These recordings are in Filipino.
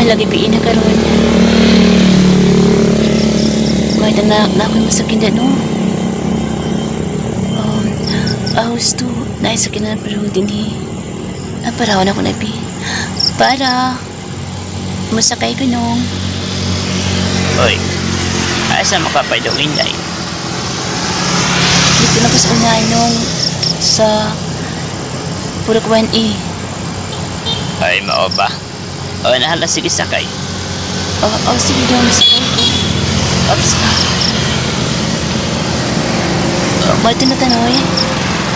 lagi piin na karon. Kahit na ako'y masakin na, no? Ahos to, naisakin na pero din parawan ako na, pi. Para, masakay ko, nung. Oy, asa makapay daw inday? Dito na ko sa unahan, nung, sa Purok 1E. Ay, mao ba? O, nahala, sige sakay. Sige daw, masakay ko. Ops. Marito na tanoy.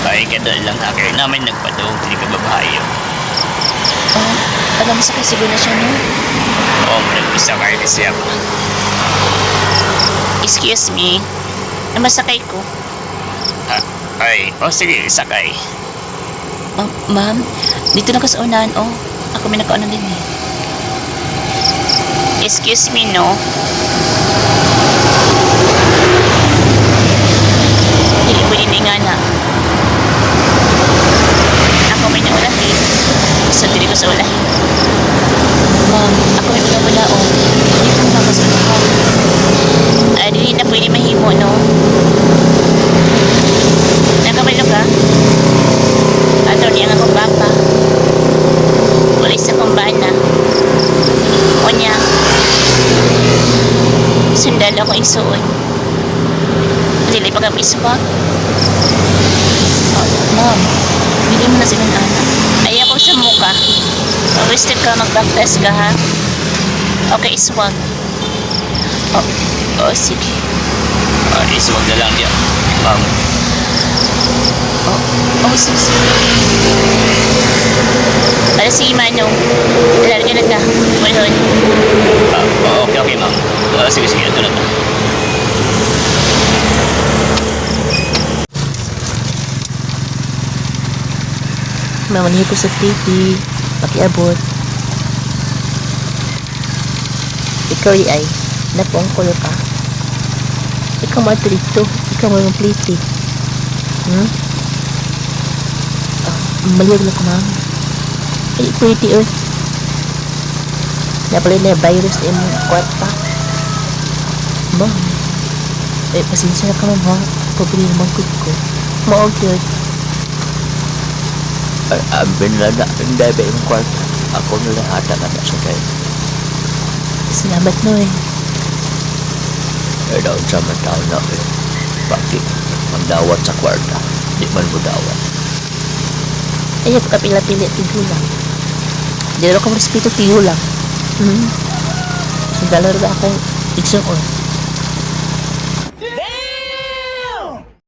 Ay, kadal lang ha, kaya namin nagpadong, hindi ka babahayo. Alam mo sakay siguro na siya, no? Oo, nagpasakay na siya ba? Excuse me. Masakay ko. Ay, sige, sakay. Ma'am, dito na ka sa unahan, Ako may nakaunan din, eh. Excuse me, no? Hindi pwede may nga na. Ako may naulahin. Sa dili ko sa ulahin. Ma'am, ako may wala, Hindi ko na sa unahan. Dili na pwede mahimo, no? Nagkamalo ka? Ato niya nga akong papa. Wala isa kong bana. O niya. Sundal ako isuon. Dili pa kami isuwag. Ma'am, hindi mo na silang anak. Ay ako sa muka. Pag-step ka, mag-baptize ka, ha? Okay, isuwag. Sige. Isuwag na lang niya, ma'am. Sige. Sige, Manong. Lalagyan na ka. Walon. Okay, ma'am. Sige, ito na to. Mamanihin ko sa Titi. Pakiabot. Ikaw ay napongkol ka. Ikaw matrito. Ikaw may pliti. Maliyag na ko, ma'am. Ay, pretty earth. Napalay na virus na yung kwarta. Ma'am. Ay, pasensya na ka, ma'am, ha? Pabili naman ko. Maog yun. Ang binlada, hindi ba yung kwarta? Ako na lang ata na sa kayo. Salamat, Noy. Daw sa matao na bakit magdawat sa kwarta? Di man mo dawat. Ay, pagkapila-pili, tigo lang. Di rin ako respeto, tigo lang. Sundalo rin akong igsoon.